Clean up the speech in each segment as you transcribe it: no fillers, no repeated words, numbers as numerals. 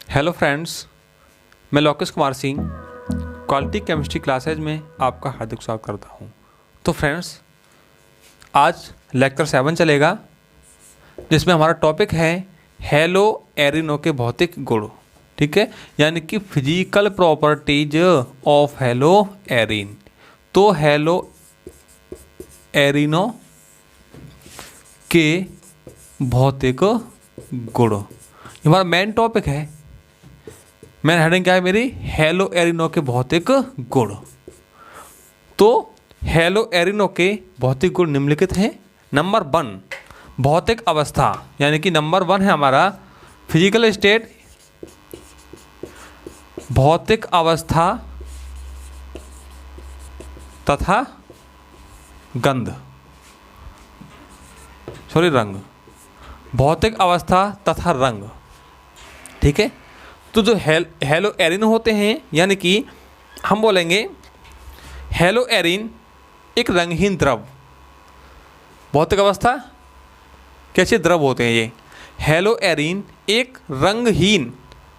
Hello friends, मैं Lokesh Kumar Singh quality chemistry classes में आपका हार्दिक स्वागत करता हूं। तो फ्रेंड्स, आज लेक्चर 7 चलेगा जिसमें हमारा टॉपिक है हेलो एरिनो के भौतिक गुण। ठीक है, यानी कि physical properties of hello Erin. तो हेलो एरिनो के भौतिक गुण हमारा मेन टॉपिक है। मेन हेडिंग क्या है मेरी? हेलो एरिनो के भौतिक गुण। तो हेलो एरिनो के भौतिक गुण निम्नलिखित हैं। नंबर 1 भौतिक अवस्था, यानी कि नंबर 1 है हमारा फिजिकल स्टेट, भौतिक अवस्था तथा गंध, रंग। भौतिक अवस्था तथा रंग। ठीक है, तो जो हेलो एरिन होते हैं, यानी कि हम बोलेंगे हेलो एरिन एक रंगहीन द्रव। भौतिक अवस्था कैसे द्रव होते हैं ये? हेलो एरिन एक रंगहीन,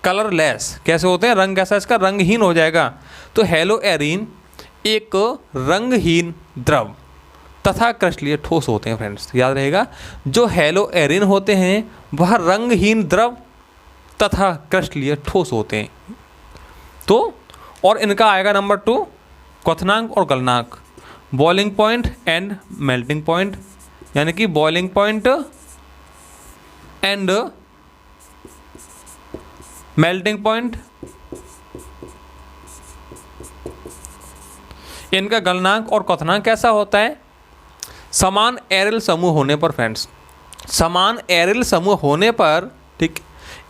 कलरलेस। कैसे होते हैं? रंग कैसा इसका? रंगहीन हो जाएगा। तो हेलो एरिन एक रंगहीन द्रव तथा क्रिस्टलीय ठोस होते हैं। फ्रेंड्स, याद रहेगा, जो हेलो एरिन होते हैं वह रंगहीन द्रव तथा क्रिस्टलीय ठोस होते हैं। तो और इनका आएगा नंबर 2 क्वथनांक और गलनांक, boiling point and melting point, यानी कि boiling point and melting point. इनका गलनांक और क्वथनांक कैसा होता है? समान एरिल समूह होने पर। फ्रेंड्स, समान एरिल समूह होने पर, ठीक,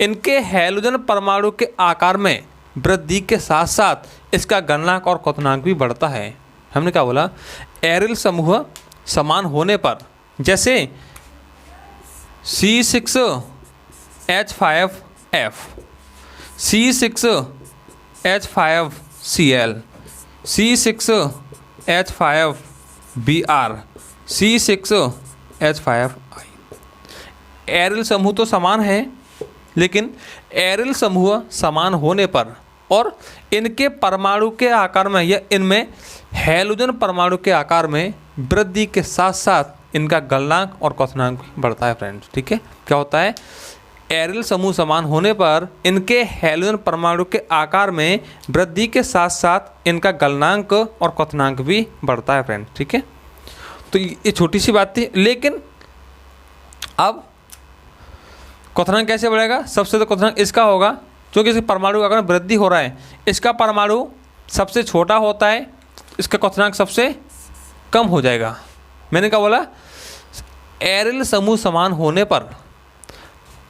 इनके हैलोजन परमाणु के आकार में वृद्धि के साथ साथ इसका गलनांक और क्वथनांक भी बढ़ता है। हमने क्या बोला? एरिल समूह समान होने पर, जैसे C6H5F, C6H5Cl, C6H5Br, C6H5I। Aryl समूह तो समान है, लेकिन एरिल समूह समान होने पर और इनके परमाणु के आकार में या इनमें हैलोजन परमाणु के आकार में वृद्धि के साथ साथ इनका गलनांक और क्वथनांक भी बढ़ता है। फ्रेंड्स, ठीक है, क्या होता है? एरिल समूह समान होने पर इनके हैलोजन परमाणु के आकार में वृद्धि के साथ साथ इनका गलनांक और क्वथनांक भी बढ़ता है। फ्रेंड्स, ठीक है, तो ये छोटी सी बात थी। लेकिन अब क्वथनांक कैसे बढ़ेगा? सबसे तो क्वथनांक इसका होगा, क्योंकि इसके परमाणु आकार में वृद्धि हो रहा है। इसका परमाणु सबसे छोटा होता है, इसका क्वथनांक सबसे कम हो जाएगा। मैंने क्या बोला? एरिल समूह समान होने पर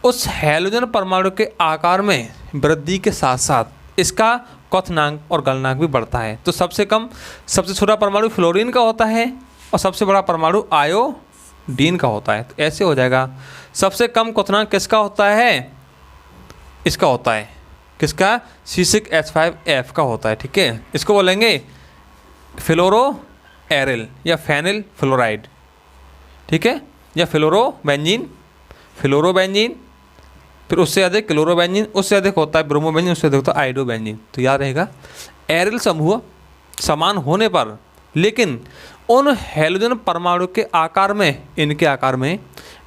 उस हैलोजन परमाणु के आकार में वृद्धि के साथ साथ इसका क्वथनांक और गलनांक भी बढ़ता है। तो सबसे कम, सबसे छोटा परमाणु फ्लोरीन का होता है और सबसे बड़ा परमाणु आयोडीन का होता है। तो ऐसे हो जाएगा। सबसे कम क्वथनांक किसका होता है? इसका होता है। किसका? C6H5F का होता है। ठीक है, इसको बोलेंगे फ्लोरो एरिल या फेनिल फ्लोराइड। ठीक है, या फ्लोरोबेंजीन, फिर उससे अधिक क्लोरोबेंजीन, उससे अधिक होता है ब्रोमोबेंजीन, उससे अधिक होता है आइडोबेंजीन। तो याद रहेगा, एरिल समूह समान होने पर लेकिन उन हैलोजन परमाणु के आकार में, इनके आकार में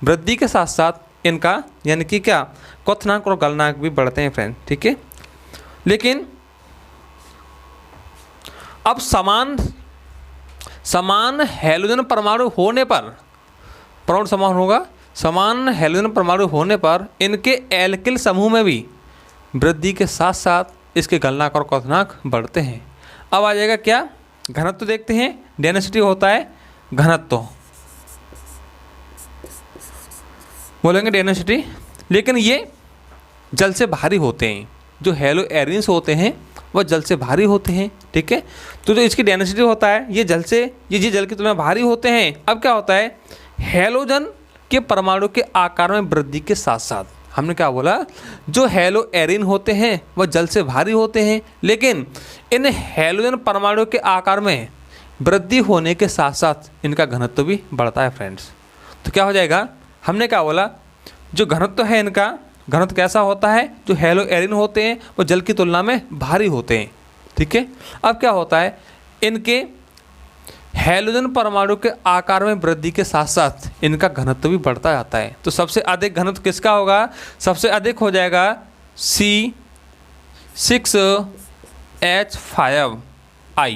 वृद्धि के साथ साथ इनका, यानी कि क्या, क्वथनांक और गलनांक भी बढ़ते हैं। फ्रेंड, ठीक है, लेकिन अब समान हैलोजन परमाणु होने पर, परमाणु समान होगा, समान हैलोजन परमाणु होने पर इनके एल्किल समूह में भी वृद्धि के साथ साथ इसके गलनांक और क्वथनांक बढ़ते हैं। अब आ जाएगा क्या? घनत्व देखते हैं। डेंसिटी होता है घनत्व, बोलेंगे डेंसिटी। लेकिन ये जल से भारी होते हैं। जो हेलो एरिन्स होते हैं वह जल से भारी होते हैं। ठीक है, तो जो इसकी डेंसिटी होता है ये जल से, ये जल की तुलना में भारी होते हैं। अब क्या होता है? हैलोजन के परमाणु के आकार में वृद्धि के साथ साथ, हमने क्या बोला? जो हेलो एरिन होते हैं वह जल से भारी होते हैं, लेकिन इन हैलोजन परमाणु के आकार में वृद्धि होने के साथ साथ इनका घनत्व भी बढ़ता है। फ्रेंड्स, तो क्या हो जाएगा? हमने क्या बोला? जो घनत्व है इनका घनत्व कैसा होता है, जो हेलो एरिन होते हैं वो जल की तुलना में भारी होते हैं। ठीक है, अब क्या होता है, इनके हैलोजन परमाणु के आकार में वृद्धि के साथ साथ इनका घनत्व भी बढ़ता जाता है। तो सबसे अधिक घनत्व किसका होगा, सबसे अधिक हो जाएगा C6H5I।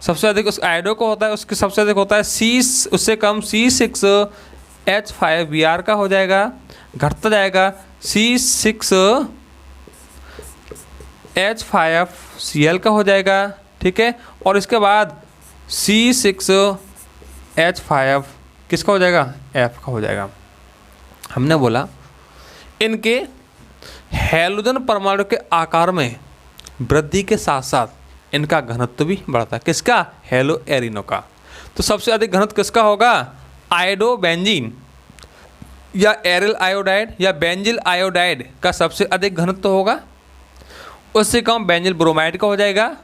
सबसे अधिक उस आयोडो को होता है, उसके सबसे अधिक होता है उससे कम C6H5Br का हो जाएगा, घटता जाएगा C6H5Cl का हो जाएगा। ठीक है, और इसके बाद C6H5 किसका हो जाएगा, F का हो जाएगा। हमने बोला इनके हैलोजन परमाणु के आकार में वृद्धि के साथ साथ इनका घनत्व भी बढ़ता है। किसका, हेलो एरिनो का। तो सबसे अधिक घनत्व किसका होगा, आयोडो बेंजीन या एरिल आयोडाइड या बेंजिल आयोडाइड का सबसे अधिक घनत्व होगा। उससे कम बेंजिल ब्रोमाइड का हो जाएगा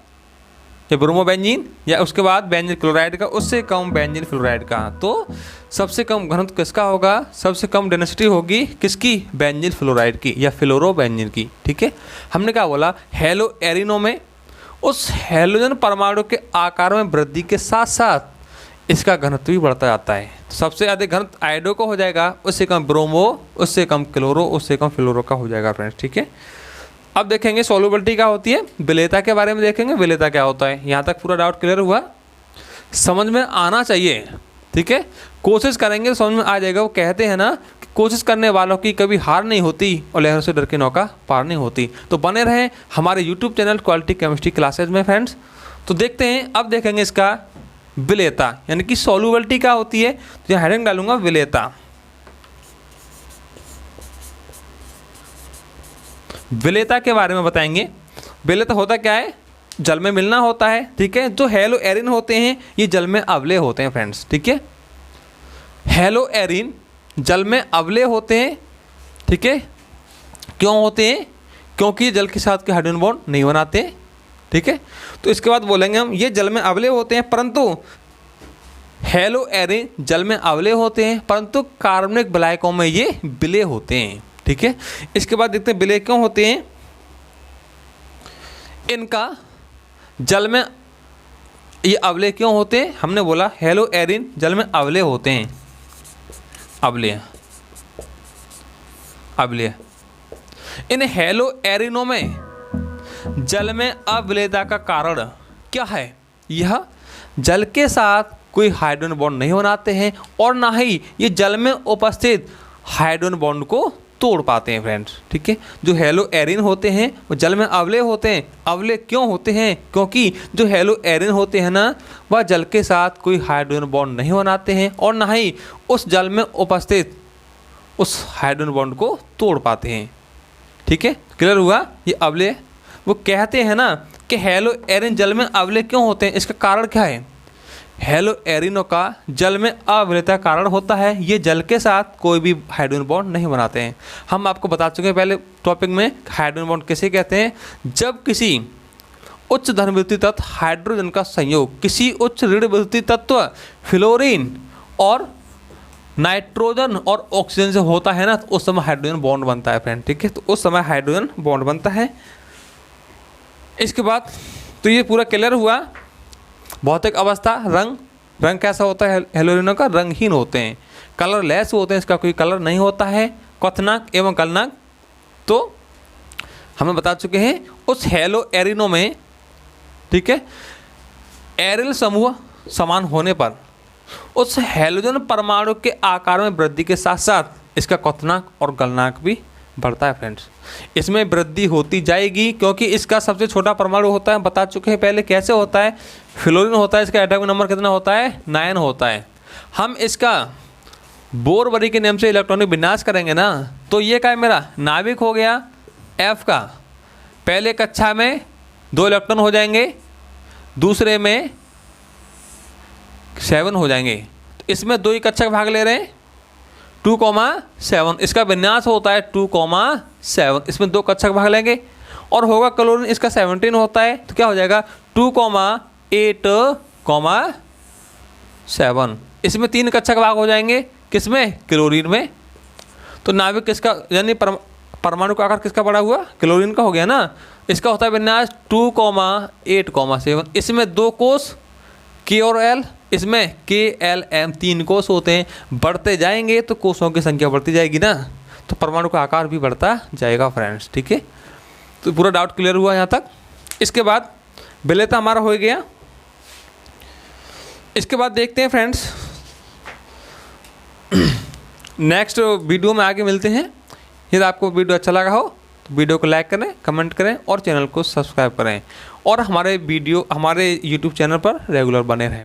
या ब्रोमोबेंजीन, या उसके बाद बेंजिल क्लोराइड का, उससे कम बेंजिल फ्लोराइड का। तो सबसे कम घनत्व किसका होगा, सबसे कम डेंसिटी होगी किसकी, बेंजिल फ्लोराइड की या फ्लोरोबेंजीन की। ठीक है, हमने क्या बोला, हेलो एरिनो में उस हैलोजन परमाणु के आकार में वृद्धि के साथ साथ इसका घनत्व भी बढ़ता जाता है। तो सबसे अधिक घनत्व आयोडो को हो जाएगा, उससे कम ब्रोमो, उससे कम क्लोरो, उससे कम फ्लोरो का हो जाएगा फ्रेंड्स। ठीक है, अब देखेंगे सोलुबिलिटी क्या होती है, विलेयता के बारे में देखेंगे, विलेयता क्या होता है। यहाँ तक पूरा डाउट क्लियर हुआ, समझ में आना चाहिए। ठीक है, कोशिश करेंगे तो समझ में आ जाएगा। वो कहते हैं ना कि कोशिश करने वालों की कभी हार नहीं होती और लहरों से डर के नौका पार नहीं होती। तो बने रहें हमारे YouTube channel quality chemistry classes में फ्रेंड्स। तो देखते हैं, अब देखेंगे इसका विलेयता यानी कि सोलुबिलिटी क्या होती है। तो यहाँ हेडिंग डालूंगा विलेयता। विलेयता के बारे में बताएंगे। विलेयता होता क्या है, जल में मिलना होता है। ठीक है, जो हेलो एरिन होते हैं ये जल में अवले होते हैं फ्रेंड्स। ठीक है, हेलो एरिन जल में अवले होते हैं। ठीक है, क्यों होते हैं, क्योंकि जल के साथ के हाइड्रोजन बॉन्ड नहीं बनाते। ठीक है, तो इसके बाद बोलेंगे हम ये जल में अवले होते हैं, परंतु हेलो एरिन जल में अवले होते हैं परंतु कार्बनिक विलायकों में ये विलेय होते हैं। ठीक है, इसके बाद देखते हैं विलेय क्यों होते हैं। इनका जल में ये अवले क्यों होते हैं, हमने बोला हेलो एरिन जल में अवले होते हैं। अवले इन हेलो एरिनों में जल में अविलेयता का कारण क्या है, यह जल के साथ कोई हाइड्रोजन बॉन्ड नहीं बनाते हैं और ना ही ये जल में उपस्थित हाइड्रोजन बॉन्ड को तोड़ पाते हैं फ्रेंड्स। ठीक है, जो हेलो एरिन होते हैं वो जल में अवले होते हैं। अवले क्यों होते हैं, क्योंकि जो हेलो एरिन होते हैं ना वह जल के साथ कोई हाइड्रोजन बॉन्ड नहीं बनाते हैं और ना ही उस जल में उपस्थित उस हाइड्रोजन बॉन्ड को तोड़ पाते हैं। ठीक है, क्लियर हुआ। ये अवले वो कहते हैं ना कि हेलो एरिन जल में अवले क्यों होते हैं, इसका कारण क्या है। हेलो एरिनों का जल में अविलेयता कारण होता है, ये जल के साथ कोई भी हाइड्रोजन बॉन्ड नहीं बनाते हैं। हम आपको बता चुके हैं पहले टॉपिक में हाइड्रोजन बॉन्ड किसे कहते हैं, जब किसी उच्च धनविद्युतीय तत्व हाइड्रोजन का संयोग किसी उच्च ऋण विद्युतीय तत्व फ्लोरीन और नाइट्रोजन और ऑक्सीजन से होता है ना, तो उस समय हाइड्रोजन बॉन्ड बनता है फ्रेंड। ठीक है, तो उस समय हाइड्रोजन बॉन्ड बनता है। इसके बाद तो ये पूरा क्लियर हुआ। भौतिक अवस्था, रंग कैसा होता है हेलोजनों का, रंगहीन होते हैं, कलरलेस होते हैं, इसका कोई कलर नहीं होता है। क्वथनांक एवं गलनांक तो हमें बता चुके हैं। उस हेलो एरिनों में, ठीक है, एरिल समूह समान होने पर उस हेलोजन परमाणु के आकार में वृद्धि के साथ साथ इसका क्वथनांक और गलनांक भी बढ़ता है फ्रेंड्स। इसमें वृद्धि होती जाएगी क्योंकि इसका सबसे छोटा परमाणु होता है, बता चुके हैं पहले कैसे होता है, फ्लोरीन होता है। इसका एटॉमिक नंबर कितना होता है, 9 होता है। हम इसका बोरबरी के नियम से इलेक्ट्रॉनिक विन्यास करेंगे ना, तो ये क्या है, मेरा नाभिक हो गया F का। पहले कक्षा में 2 इलेक्ट्रॉन हो जाएंगे, दूसरे में 7 हो जाएंगे। तो इसमें 2 ही कक्षा का भाग ले रहे हैं, 2,7। इसका विन्यास होता है 2,7। इसमें 2 कक्षा का भाग लेंगे और होगा क्लोरीन, इसका 17 होता है, तो क्या हो जाएगा 2,8,7। इसमें 3 कक्षा का भाग हो जाएंगे, किसमें, क्लोरीन में। तो नाभिक किसका, यानी परमाणु का आकार किसका बड़ा हुआ, क्लोरीन का हो गया ना। इसका होता है विन्यास 2,8,7। इसमें 2 कोष K और L, इसमें KLM 3 कोष होते हैं। बढ़ते जाएंगे तो कोषों की संख्या बढ़ती जाएगी ना, तो परमाणु का आकार भी बढ़ता जाएगा फ्रेंड्स, ठीक है। तो पूरा डाउट क्लियर हुआ यहाँ तक। इसके बाद विलय तो हमारा हो गया। इसके बाद देखते हैं फ्रेंड्स, नेक्स्ट वीडियो में आगे मिलते हैं। यदि आपको वीडियो अच्छा लगा हो तो वीडियो को लाइक करें, कमेंट करें और चैनल को सब्सक्राइब करें, और हमारे यूट्यूब चैनल पर रेगुलर बने रहें।